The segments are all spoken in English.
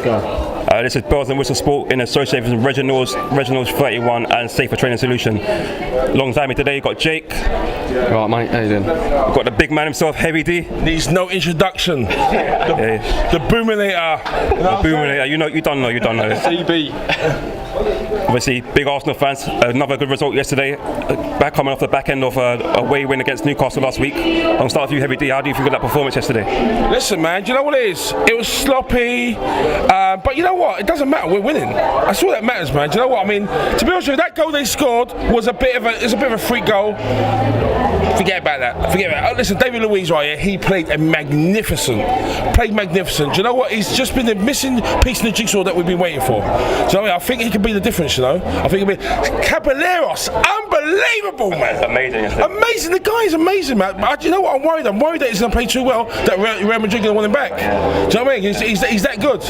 go. This is Bells and Whistle Sport in association with Reginald's 31 and Safer Training Solution. Alongside me today, you've got Jake. Right, mate, how you doing? We've got the big man himself, Heavy D. Needs no introduction. The Boominator. The Boominator, you don't know. CB. Obviously, big Arsenal fans. Another good result yesterday. Back coming off the back end of a away win against Newcastle last week. I'll start with you, Heavy D. How do you think of that performance yesterday? Listen, man, do you know what it is? It was sloppy, but you know what? It doesn't matter. We're winning. That's all that matters, man. Do you know what I mean? To be honest with you, that goal they scored was a bit of a freak goal. Forget about that. Listen, David Luiz right here, he played magnificent. Do you know what? He's just been the missing piece in the jigsaw that we've been waiting for. Do you know what I mean? I think he could be the difference, you know? I think he'll be... Caballeros, unbelievable, man. Amazing. The guy is amazing, man. But you know what? I'm worried that he's going to play too well, that Real Madrid going to want him back. Do you know what I mean? He's that good.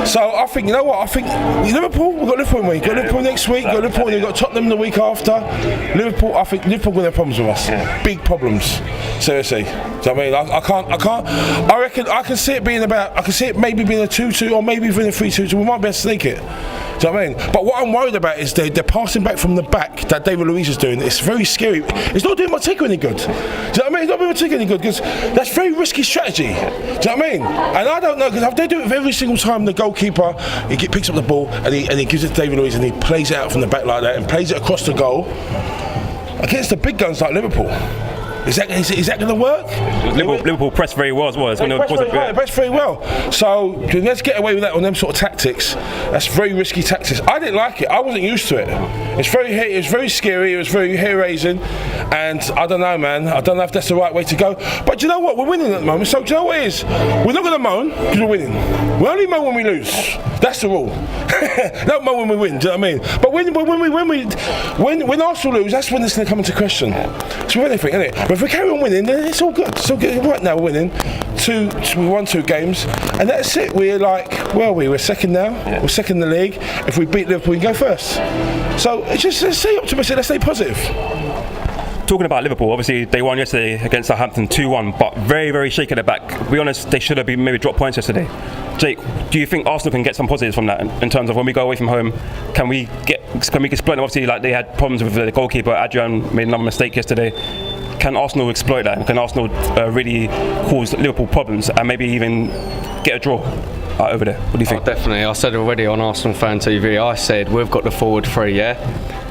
So I think, you know what? I think Liverpool, we've got Liverpool next week. We've got Liverpool, we've got Tottenham the week after. I think Liverpool will have problems with us. Yeah. Big problems. Seriously. Do you know what I mean? I can't. I reckon I can see it being about. I can see it maybe being a 2-2 or maybe even a 3-2. So we might be able to sneak it. Do you know what I mean? But what I'm worried about is they're passing back from the back that David Luiz is doing. It's very scary. It's not doing Montego any good. Do you know what I mean? It's not doing Montego any good because that's very risky strategy. Do you know what I mean? And I don't know because they do it every single time the goalkeeper picks up the ball and he gives it to David Luiz and he plays it out from the back like that and plays it across the goal against the big guns like Liverpool. Is that going to work? Liverpool pressed very well as well. They pressed very well. So let's get away with that on them sort of tactics. That's very risky tactics. I didn't like it. I wasn't used to it. It was very scary. It was very hair-raising. And I don't know, man. I don't know if that's the right way to go. But do you know what? We're winning at the moment. So do you know what it is? We're not going to moan because we're winning. We only moan when we lose. That's the rule. Don't moan when we win. Do you know what I mean? But when Arsenal lose, that's when it's going to come into question. It's with anything, isn't it? But if we carry on winning, then it's all good. It's all good. Right now we're winning. We won 2 games, and that's it. We're like, we're second now. Yeah. We're second in the league. If we beat Liverpool, we can go first. So it's just let's stay optimistic. Let's stay positive. Talking about Liverpool, obviously they won yesterday against Southampton 2-1, but very, very shaky at the back. To be honest, they should have been maybe dropped points yesterday. Jake, do you think Arsenal can get some positives from that in terms of when we go away from home? Can we exploit them? Obviously, like they had problems with the goalkeeper. Adrian made another mistake yesterday. Can Arsenal exploit that? Can Arsenal really cause Liverpool problems and maybe even get a draw over there? What do you think? Definitely. I said already on Arsenal Fan TV, I said we've got the forward 3, yeah?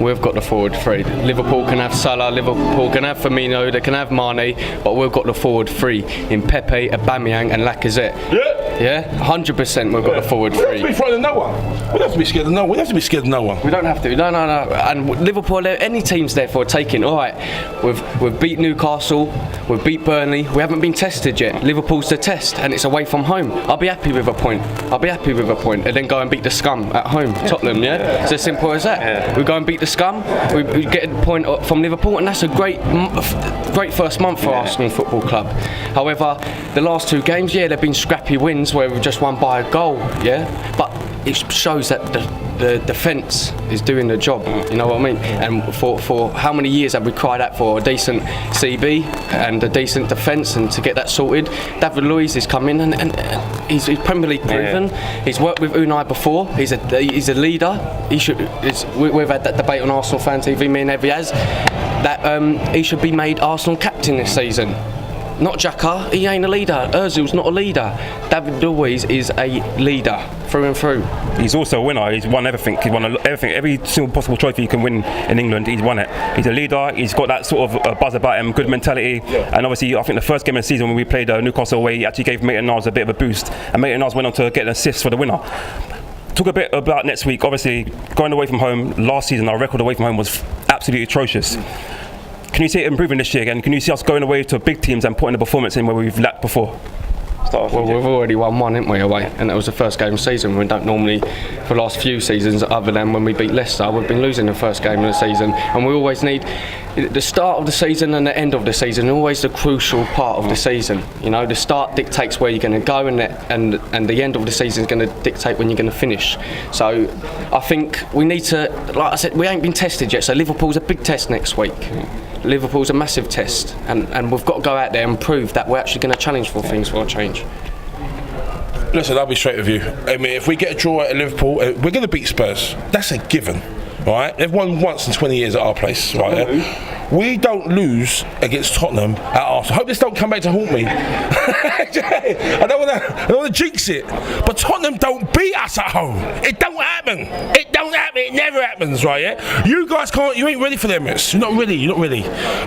We've got the forward 3. Liverpool can have Salah, Liverpool can have Firmino, they can have Mane, but we've got the forward 3 in Pepe, Aubameyang and Lacazette. Yeah? 100% we've got the forward 3. We don't have to be frightened of no one. We don't have to be scared of no one. We don't have to be scared of no one. We don't have to. No. And Liverpool, any teams therefore taking, all right, we've beat Newcastle, we've beat Burnley, we haven't been tested yet. Liverpool's the test and it's away from home. I'll be happy with a point. And then go and beat the scum at home, Tottenham, yeah? It's as simple as that. Yeah. We go and beat the scum, we get a point from Liverpool, and that's a great first month for Arsenal Football Club. However, the last 2 games, they've been scrappy wins where we've just won by a goal, yeah? But it shows that the defence is doing the job, you know what I mean? And for how many years have we cried out for a decent CB and a decent defence, and to get that sorted? David Luiz has come in and he's Premier League proven. Yeah. He's worked with Unai before. He's a leader. We've had that debate on Arsenal Fan TV, me and Evie has, that he should be made Arsenal captain this season. Not Xhaka, he ain't a leader. Ozil's not a leader. David Luiz is a leader through and through. He's also a winner. He's won everything. He's won everything. Every single possible trophy you can win in England, he's won it. He's a leader. He's got that sort of buzz about him, good mentality. Yeah. And obviously, I think the first game of the season when we played Newcastle away, he actually gave Maitland-Niles a bit of a boost. And Maitland-Niles went on to get an assist for the winner. Talk a bit about next week. Obviously, going away from home, last season our record away from home was absolutely atrocious. Can you see it improving this year again? Can you see us going away to big teams and putting a performance in where we've lacked before? Well, we've already won 1, haven't we, away? And that was the first game of the season. We don't normally, for the last few seasons, other than when we beat Leicester, we've been losing the first game of the season. And we always need the start of the season and the end of the season, always the crucial part of the season. You know, the start dictates where you're going to go, and the end of the season is going to dictate when you're going to finish. So I think we need to, like I said, we ain't been tested yet. So Liverpool's a big test next week. Liverpool's a massive test, and we've got to go out there and prove that we're actually going to challenge for things for a change. Listen, I'll be straight with you. I mean, if we get a draw at Liverpool, we're going to beat Spurs. That's a given. Right? They've won once in 20 years at our place. Right? We don't lose against Tottenham at Arsenal. I hope this don't come back to haunt me. I don't want to jinx it. But Tottenham don't beat us at home. It don't happen. It don't happen. It never happens, right? Yeah. You guys can't. You ain't ready for the Emirates. You're not ready. You're not ready,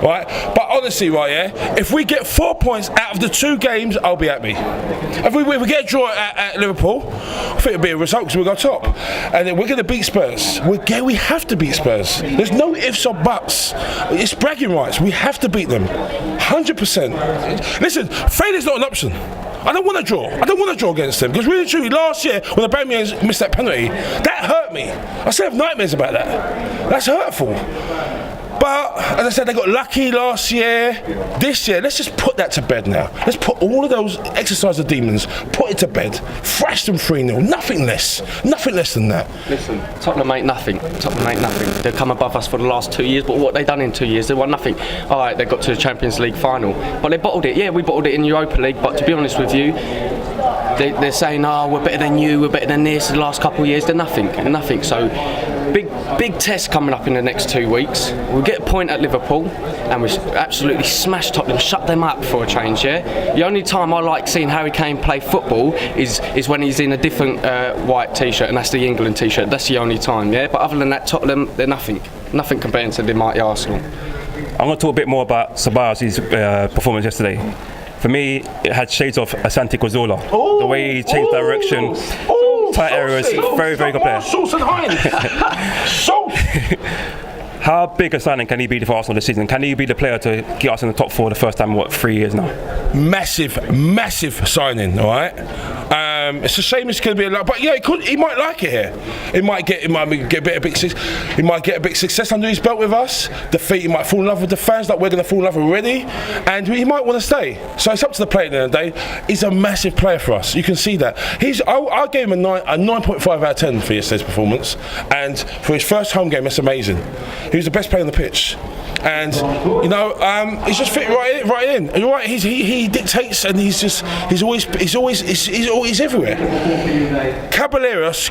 right? But honestly, right? Yeah. If we get 4 points out of the 2 games, I'll be happy. If we get a draw at Liverpool, I think it'll be a result because we'll go top, and then we're going to beat Spurs. We have to beat Spurs. There's no ifs or buts. It's bragging rights. We have to beat them, 100%. Listen, failure's not an option. I don't want to draw. I don't want to draw against them because really, truly, last year when the Aubameyang missed that penalty, that hurt me. I still have nightmares about that. That's hurtful. But as I said, they got lucky last year. This year, let's just put that to bed now. Let's put all of those exercise of demons, put it to bed, thrash them 3-0. Nothing less than that. Listen, Tottenham ain't nothing. They've come above us for the last 2 years, but what they done in 2 years? They won nothing. All right, they got to the Champions League final, but they bottled it. Yeah, we bottled it in Europa League, but to be honest with you, they're saying, oh, we're better than you, we're better than this. The last couple of years, they're nothing. So big test coming up in the next 2 weeks. We'll get a point at Liverpool and we absolutely smash Tottenham, shut them up for a change, yeah? The only time I like seeing Harry Kane play football is when he's in a different white t-shirt, and that's the England t-shirt. That's the only time, yeah? But other than that, Tottenham, they're nothing compared to the mighty Arsenal. I'm going to talk a bit more about Ceballos' performance yesterday. For me, it had shades of Asante Cazorla. The way he changed direction, tight areas, very good player. Sauce and Heinz. Sauce. How big a signing can he be for Arsenal this season? Can he be the player to get us in the top 4 the first time in 3 years now? Massive signing, all right. It's a shame it's going to be a lot, but yeah, he might like it here. He might get a bit of big success under his belt with us. He might fall in love with the fans, like we're going to fall in love already, and he might want to stay. So it's up to the player at the end of the day. He's a massive player for us. You can see that. I gave him a 9.5 out of 10 for yesterday's performance, and for his first home game, that's amazing. He was the best player on the pitch. And he's just fit right in. And you're right, he dictates, and he's always everywhere. Caballeros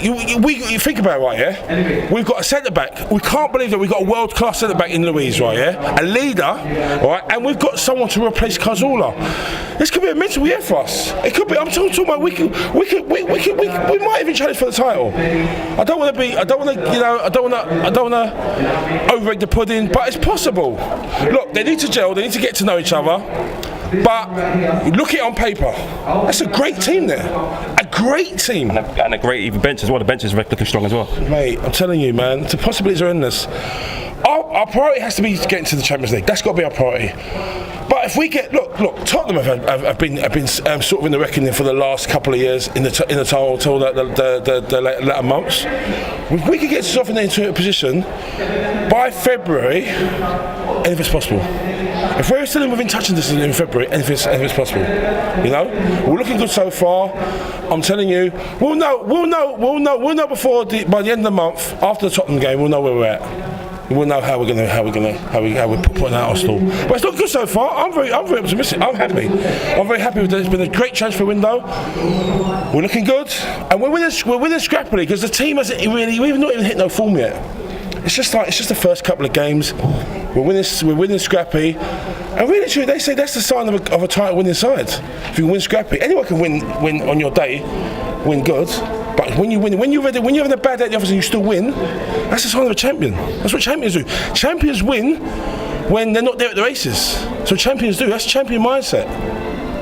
you think about it, right? Yeah, we've got a centre back. We can't believe that we've got a world class centre back in Luiz, right? Yeah, a leader, right, and we've got someone to replace Cazorla. This could be a mental year for us. It could be. I'm talking about we might even challenge for the title. I don't want to overrate the pudding, but it's possible. Look, they need to gel. They need to get to know each other. But look at it on paper. That's a great team there. A great team. And a great even bench as well. The bench is looking strong as well. Mate, I'm telling you, man, the possibilities are endless. Our priority has to be getting to the Champions League. That's got to be our priority. But if we get look, Tottenham have been sort of in the reckoning for the last couple of years in the title till the latter months. If we could get ourselves into a position by February, anything's possible. If we're still within touching distance in February, anything's possible. You know, we're looking good so far. I'm telling you, we'll know before by the end of the month after the Tottenham game. We'll know where we're at. We'll know how we're putting out our stall. But it's not good so far. I'm very optimistic. I'm happy. I'm very happy with it. It's been a great transfer window. We're looking good, and we're winning scrappily because the team hasn't really. We've not even hit no form yet. It's just the first couple of games. We're winning scrappy, and really true. They say that's the sign of a title winning side. If you win scrappy, anyone can win on your day, win good. But when you're having a bad day at the office and you still win, that's the sign of a champion. That's what champions do. Champions win when they're not there at the races. So champions do. That's champion mindset.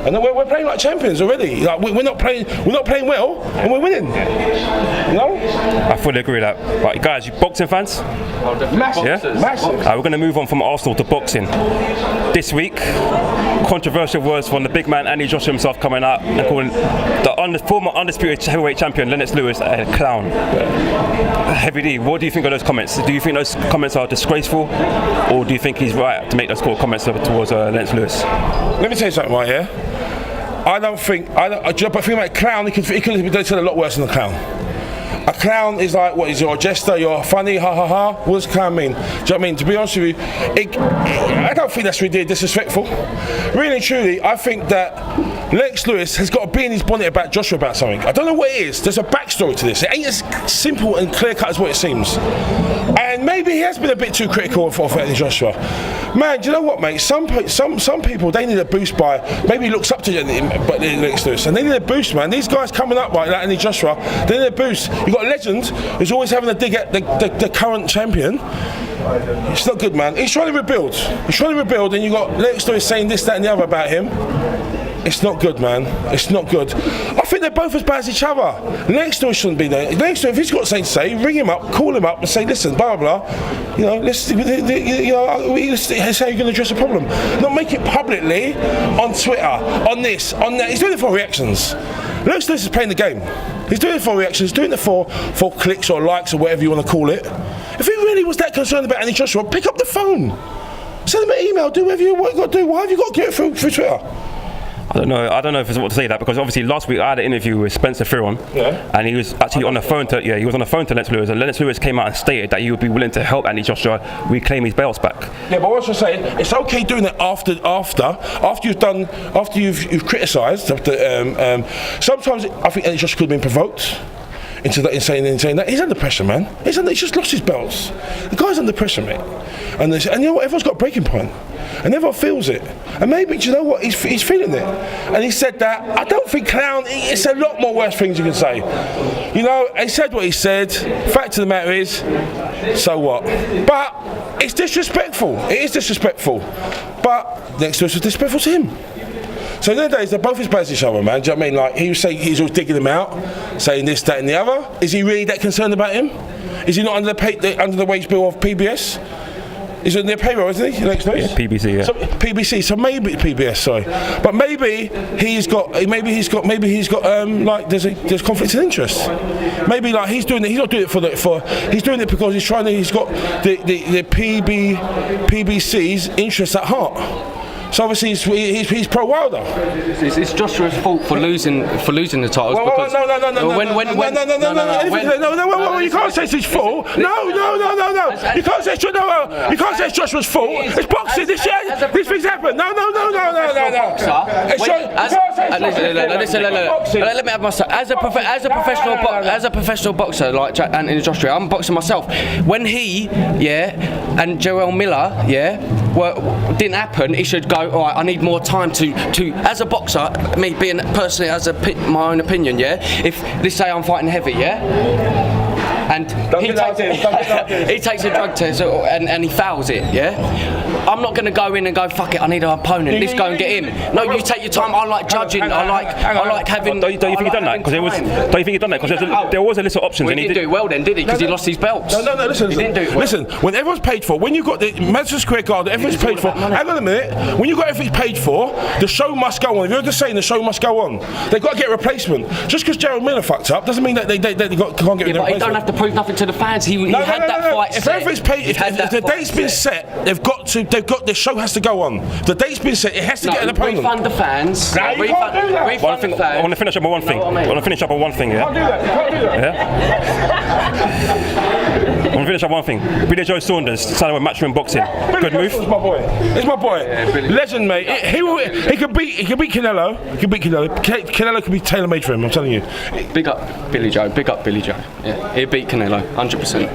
And we're playing like champions already. Like we're not playing well, and we're winning. You know? I fully agree with that. Right, guys, you boxing fans? Massive. Yeah? Massive. We're going to move on from Arsenal to boxing. This week, controversial words from the big man Andy Joshua himself coming out and calling the former undisputed heavyweight champion Lennox Lewis a clown. Yeah. Heavy D, what do you think of those comments? Do you think those comments are disgraceful, or do you think he's right to make those comments towards Lennox Lewis? Let me tell you something right here. But think about clown, he could have done a lot worse than a clown. A clown is like, what is you're a jester, you're funny, ha ha ha. What does clown mean? Do you know what I mean? To be honest with you, I don't think that's really disrespectful. Really and truly, I think that Lennox Lewis has got a bee in his bonnet about Joshua about something. I don't know what it is. There's a backstory to this. It ain't as simple and clear cut as what it seems. And maybe he has been a bit too critical of Anthony Joshua. Man, do you know what, mate? Some people, they need a boost by, maybe he looks up to Lennox Lewis, and they need a boost, man. These guys coming up like Anthony Joshua, they need a boost. You've got a legend who's always having a dig at the current champion. It's not good, man. He's trying to rebuild. And you've got Lennox Lewis saying this, that and the other about him. It's not good, man. It's not good. I think they're both as bad as each other. Lennox Lewis shouldn't be there. Lennox Lewis, if he's got something to say, ring him up, call him up and say, listen, blah, blah, blah. You know, this is how you're going to address the problem. Not make it publicly on Twitter, on this, on that. He's doing it for reactions. Lennox Lewis is playing the game. He's doing it for reactions, doing it for clicks or likes or whatever you want to call it. If he really was that concerned about Anthony Joshua, pick up the phone. Send him an email, do whatever you got to do. Why have you got to get it through Twitter? I don't know if it's what to say that, because obviously last week I had an interview with Spencer Fearon, and he was actually on the phone to Lennox Lewis, and Lennox Lewis came out and stated that he would be willing to help Anthony Joshua reclaim his belts back. Yeah, but what I'm saying, it's okay doing it after you've criticised. Sometimes I think Anthony Joshua could have been provoked in saying that. He's under pressure, man. He's just lost his belts. The guy's under pressure, mate. And you know what? Everyone's got a breaking point. And everyone feels it. And maybe, do you know what? He's feeling it. And he said that. I don't think clown, it's a lot more worse things you can say. You know, he said what he said. Fact of the matter is, so what? But it's disrespectful. It is disrespectful. But next was disrespectful to him. So in the days, they're both as bad as each other, man. Do you know what I mean? Like, he was saying he's always digging him out, saying this, that and the other. Is he really that concerned about him? Is he not under the wage bill of PBS? He's in their payroll, isn't he? Yeah, PBC, yeah. So, PBC, so maybe PBS, sorry. But maybe he's got like there's conflicts of interest. Maybe like he's not doing it he's doing it because he's got the PBC's interests at heart. So obviously he's pro Wilder. It's Joshua's fault for losing the titles. No. You can't say it's his fault. No. You can't say it's Joshua's fault. It's boxing. These things happen. No. Let me have my say. As a professional boxer like Anthony Joshua, I'm boxing myself. When he and Joel Miller didn't happen, he should go, all right, I need more time to as a boxer, me being personally my own opinion, if let's say I'm fighting heavy, and he takes a drug test and he fouls it, I'm not going to go in and go, fuck it, I need an opponent, let's go and get him. No, you take your time. I like judging. I like having. Don't you think he done that? Because there was a list of options. Well, he didn't do it well then, did he? Because he lost his belts. No. Listen. He didn't do it well. Listen. When everyone's paid for, when you got the Madison Square Garden, everyone's paid for. Hang on a minute. When you got everything paid for, the show must go on. If you're just saying the show must go on, they've got to get a replacement. Just because Gerald Miller fucked up doesn't mean that they can't get a replacement. But he don't have to prove nothing to the fans. He had that fight set. If everything's paid, if the date's been set, the show has to go on. The date's been set, it has to get an opponent. Refund the fans. No, you can't do that. I want to finish up on one thing. I want to finish up on one thing, You can't do that. I want to finish up one thing. Billy Joe Saunders signing with Matchroomboxing. Good move. It's my boy. Legend, mate. He could beat Canelo. Canelo could be tailor-made for him, I'm telling you. Big up Billy Joe. Yeah, he'll beat Canelo, 100%.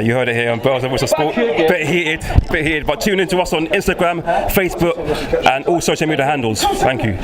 You heard it here on Bells and Whistle Sport. Bit heated. But tune in to us on Instagram, Facebook, and all social media handles. Thank you.